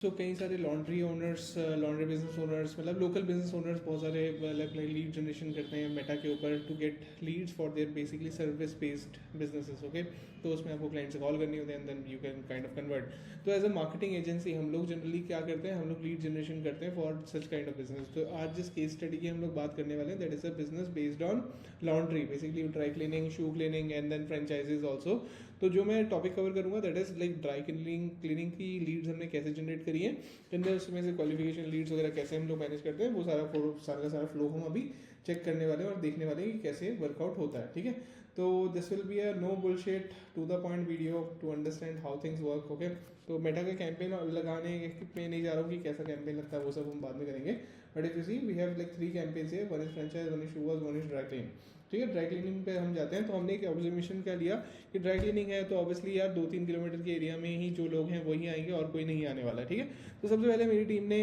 तो कई सारे laundry owners, laundry business owners, मतलब लोकल बिजनेस ओनर्स बहुत सारे अलग अलग लीड जनरेशन करते हैं मेटा के ऊपर to get leads for their basically service based businesses. Okay, तो उसमें आपको क्लाइंट से कॉल करनी होती है and then you can kind of convert. तो एज अ मार्केटिंग एजेंसी हम लोग जनरली क्या करते हैं, हम लोग लीड जनरेशन करते हैं for such kind of business. तो आज जिस केस स्टडी की हम लोग बात करने वाले हैं, that is a business based on laundry, basically dry cleaning, shoe cleaning and then franchises also. तो जो मैं टॉपिक कवर करूंगा that is like dry cleaning की लीड्स हमने कैसे जनरेट करी है, उसमें से क्वालिफिकेशन लीड्स वगैरह कैसे हम लोग मैनेज करते हैं, वो सारा का सारा फ्लो हम अभी चेक करने वाले हैं और देखने वाले हैं कि कैसे वर्कआउट होता है। ठीक है, तो this will be a no bullshit to the point video to understand how things work. Okay, तो मेटा का कैंपेन लगाने पे नहीं जा रहा हूँ कि कैसा कैंपेन लगता है, वो सब हम बाद में करेंगे। But if you see we have like 3 campaigns है, one is franchise, one is shoe wash, one is dry clean. ठीक है, ड्राई क्लीनिंग पे हम जाते हैं तो हमने एक ऑब्जर्वेशन क्या लिया कि ड्राई क्लीनिंग है तो ऑब्वियसली यार 2-3 किलोमीटर के एरिया में ही जो लोग हैं वही आएंगे और कोई नहीं आने वाला। ठीक है, तो सबसे पहले मेरी टीम ने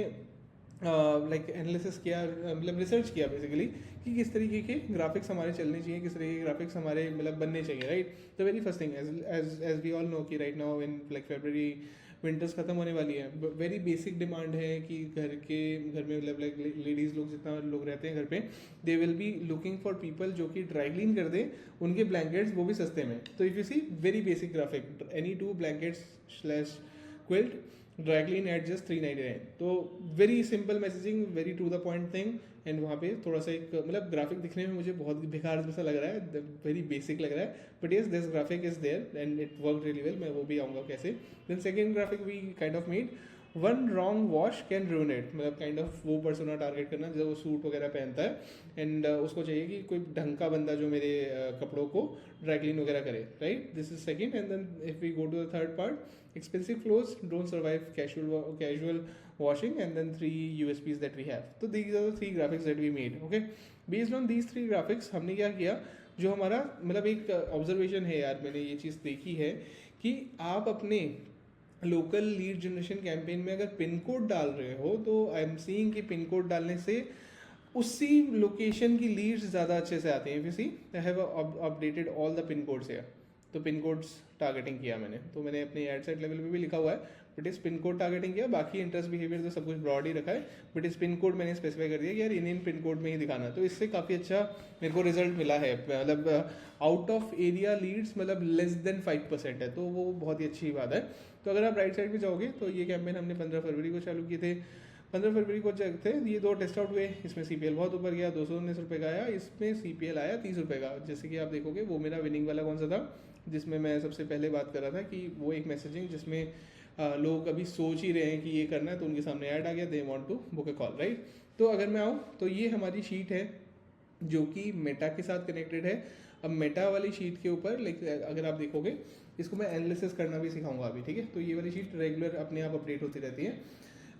लाइक एनालिसिस किया, मतलब रिसर्च किया बेसिकली कि किस तरीके के ग्राफिक्स हमारे चलने चाहिए, किस तरीके के ग्राफिक्स हमारे मतलब बनने चाहिए। राइट, तो very first thing as we all know कि right now in like February winters खत्म होने वाली है। वेरी बेसिक डिमांड है कि घर में मतलब लाइक लेडीज़ लोग जितना लोग रहते हैं घर पे, they will be looking for people जो कि ड्राई क्लीन कर दे उनके ब्लैंकेट्स, वो भी सस्ते में। तो if you see very basic graphic, any 2 blankets slash quilt dry clean at just 399। तो very simple messaging, very to the point thing. And वहाँ पे थोड़ा सा एक मतलब ग्राफिक दिखने में मुझे बहुत बेकार जैसा लग रहा है, वेरी बेसिक लग रहा है, but yes this graphic is there and it work really well. मैं वो भी आऊँगा कैसे। Then second graphic we kind of made, one wrong wash can ruin it, मतलब काइंड ऑफ वो पर्सोना टारगेट करना जो वो सूट वगैरह पहनता है एंड उसको चाहिए कि कोई ढंग का बंदा जो मेरे कपड़ों को ड्राई क्लीन वगैरह करे। Right, this is second. And then if we go to the third part, expensive clothes don't survive casual washing, and then 3 USPs that we have. So these are the 3 graphics that we made. Okay, based on these 3 graphics हमने क्या किया, जो हमारा मतलब एक observation है यार, मैंने ये चीज़ देखी है कि आप अपने लोकल लीड जनरेशन कैंपेन में अगर पिन कोड डाल रहे हो तो आई एम सीइंग कि पिन कोड डालने से उसी लोकेशन की लीड्स ज़्यादा अच्छे से आती हैं। If you see I have updated all the pin codes here, तो पिन कोड्स टारगेटिंग किया मैंने, तो मैंने अपने एड सेट लेवल पे भी लिखा हुआ है, बट इस पिन कोड टारगेटिंग किया। बाकी इंटरेस्ट बिहेवियर तो सब कुछ ब्रॉड ही रखा है, बट इस पिन कोड मैंने स्पेसिफाई कर दिया कि यार इन पिन कोड में ही दिखाना। तो इससे काफ़ी अच्छा मेरे को रिजल्ट मिला है, मतलब आउट ऑफ एरिया लीड्स मतलब लेस देन 5% है, तो वो बहुत ही अच्छी बात है। तो अगर आप राइट साइड पे जाओगे तो ये कैंपेन हमने 15 फरवरी को चालू किए थे। 15 फरवरी को जब थे ये 2 टेस्ट आउट हुए, इसमें CPL बहुत ऊपर गया, 219 का आया, इसमें CPL आया 30 का। जैसे कि आप देखोगे वो मेरा विनिंग वाला कौन सा था, जिसमें मैं सबसे पहले बात कर रहा था कि वो एक मैसेजिंग जिसमें लोग अभी सोच ही रहे हैं कि ये करना है, तो उनके सामने ऐड आ गया, they want to book a call. Right, तो अगर मैं आऊँ तो ये हमारी शीट है जो कि मेटा के साथ कनेक्टेड है। अब मेटा वाली शीट के ऊपर लाइक अगर आप देखोगे, इसको मैं एनालिसिस करना भी सिखाऊंगा अभी। ठीक है, तो ये वाली शीट रेगुलर अपने आप अपडेट होती रहती है।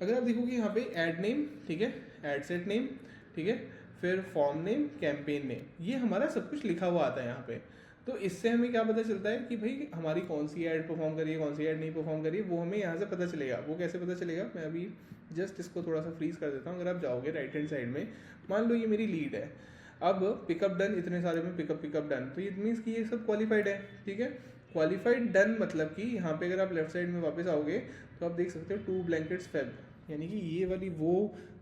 अगर आप देखोगे यहाँ पे ऐड नेम, ठीक है, ऐड सेट नेम, ठीक है, फिर फॉर्म नेम, कैंपेन नेम, ये हमारा सब कुछ लिखा हुआ आता है यहाँ पे। तो इससे हमें क्या पता चलता है कि भाई हमारी कौन सी ऐड परफॉर्म करी है, कौन सी ऐड नहीं परफॉर्म करी है, वो हमें यहाँ से पता चलेगा। वो कैसे पता चलेगा, मैं अभी जस्ट इसको थोड़ा सा फ्रीज कर देता हूँ। अगर आप जाओगे राइट हैंड साइड में, मान लो ये मेरी लीड है, अब पिकअप डन, इतने सारे में पिकअप डन, तो इट मीन्स कि ये सब क्वालिफाइड है। ठीक है, क्वालिफाइड डन मतलब कि यहाँ पे अगर आप लेफ्ट साइड में वापस आओगे तो आप देख सकते हो 2 blankets फेब, यानी कि ये वाली वो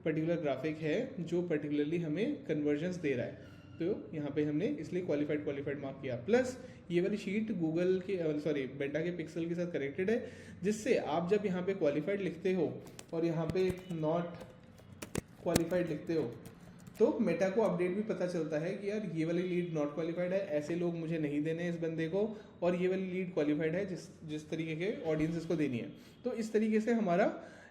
पर्टिकुलर ग्राफिक है जो पर्टिकुलरली हमें कन्वर्जन्स दे रहा है। तो यहाँ पे हमने इसलिए क्वालिफाइड मार्क किया। प्लस ये वाली शीट गूगल के सॉरी मेटा के पिक्सल के साथ कनेक्टेड है, जिससे आप जब यहाँ पे क्वालिफाइड लिखते हो और यहाँ पे नॉट क्वालिफाइड लिखते हो तो मेटा को अपडेट भी पता चलता है कि यार ये वाली लीड नॉट क्वालिफाइड है, ऐसे लोग मुझे नहीं देने इस बंदे को, और ये वाली लीड क्वालिफाइड है जिस तरीके के ऑडियंस को देनी है। तो इस तरीके से हमारा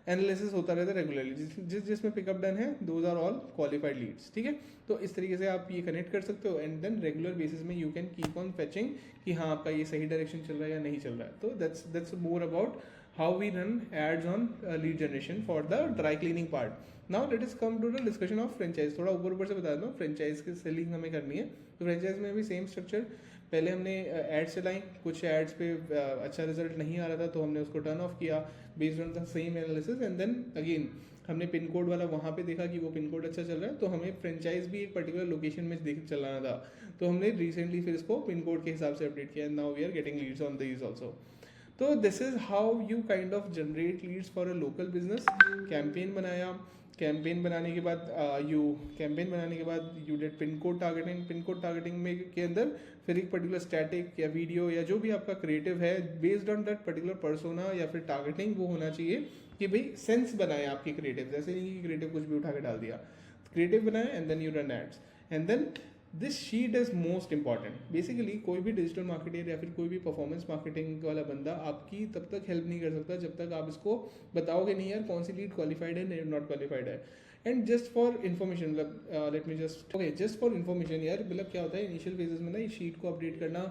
एनालिसिस होता रहता है रेगुलरली, जिसमें पिकअप डन है those are all qualified leads. ठीक है, तो इस तरीके से आप ये कनेक्ट कर सकते हो एंड देन रेगुलर बेसिस में you can keep on fetching कि हाँ आपका ये सही डायरेक्शन चल रहा है या नहीं चल रहा है। तो that's more about how we run ads on lead generation for the dry cleaning part. Now let is come to the discussion of franchise. थोड़ा ऊपर से बता दूँ, फ्रेंचाइज की सेलिंग हमें करनी है, तो फ्रेंचाइज में भी सेम स्ट्रक्चर। पहले हमने एड्स चलाई, कुछ एड्स पे अच्छा रिजल्ट नहीं आ रहा था तो हमने उसको टर्न ऑफ किया based on the same analysis, and then again हमने पिन कोड वाला वहाँ पे देखा कि वो पिन कोड अच्छा चल रहा है, तो हमें फ्रेंचाइज भी एक पर्टिकुलर लोकेशन में चलाना था, तो हमने रिसेंटली फिर इसको पिन कोड के हिसाब से अपडेट किया, and now we are getting leads on these also. तो this is how you kind of generate leads for a local business. Campaign बनाया, कैंपेन बनाने के बाद you did pin code targeting. Pin code targeting में के अंदर फिर एक पर्टिकुलर स्टैटिक या वीडियो या जो भी आपका क्रिएटिव है based on that particular persona या फिर टारगेटिंग वो होना चाहिए कि भाई सेंस बनाए आपकी क्रिएटिव. जैसे नहीं कि क्रिएटिव कुछ भी उठा के डाल दिया. क्रिएटिव बनाए and then you run ads and then this sheet is most important. Basically कोई भी डिजिटल मार्केटर या फिर कोई भी परफॉर्मेंस मार्केटिंग वाला बंदा आपकी तब तक हेल्प नहीं कर सकता जब तक आप इसको बताओगे नहीं यार कौन सी लीड क्वालिफाइड है नॉट क्वालिफाइड है. एंड जस्ट फॉर इन्फॉर्मेशन मतलब let me just for information यार, मतलब क्या होता है इनिशियल फेजेस में ना इस शीट को अपडेट करना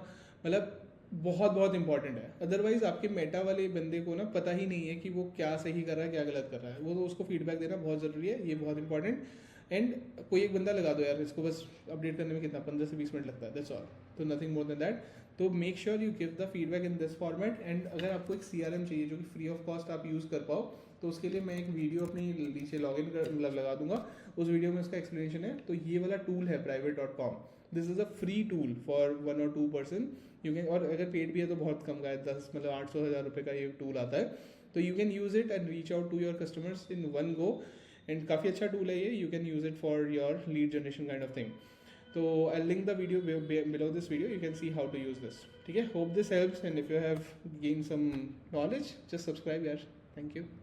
मतलब बहुत बहुत इंपॉर्टेंट है. अदरवाइज आपके मेटा वाले बंदे को ना पता ही नहीं है कि वो क्या सही कर रहा है क्या गलत कर रहा है. वो तो उसको फीडबैक देना बहुत ज़रूरी है, ये बहुत इंपॉर्टेंट. एंड कोई एक बंदा लगा दो यार, इसको बस अपडेट करने में कितना 15 से 20 मिनट लगता है, दैट्स ऑल. तो नथिंग मोर देन दैट. तो make sure you give the feedback in this format. And अगर आपको एक CRM चाहिए जो कि फ्री ऑफ कॉस्ट आप यूज़ कर पाओ तो उसके लिए मैं एक वीडियो अपनी नीचे लॉगिन कर मतलब लगा दूंगा. उस वीडियो में उसका एक्सप्लेनेशन है. तो ये वाला टूल है private.com. This is a free tool for 1 or 2 person. You can, और अगर पेड भी है तो बहुत कम का है, 10 मतलब 800-1000 रुपये का ये टूल आता है. तो you can use it and reach out to your customers in one go. And काफ़ी अच्छा टूल है ये. You can use it for your lead generation kind of thing. तो I link the video below this video. You can see how to use this. ठीक है, hope this helps. And if you have gain some knowledge just subscribe यार. Thank you.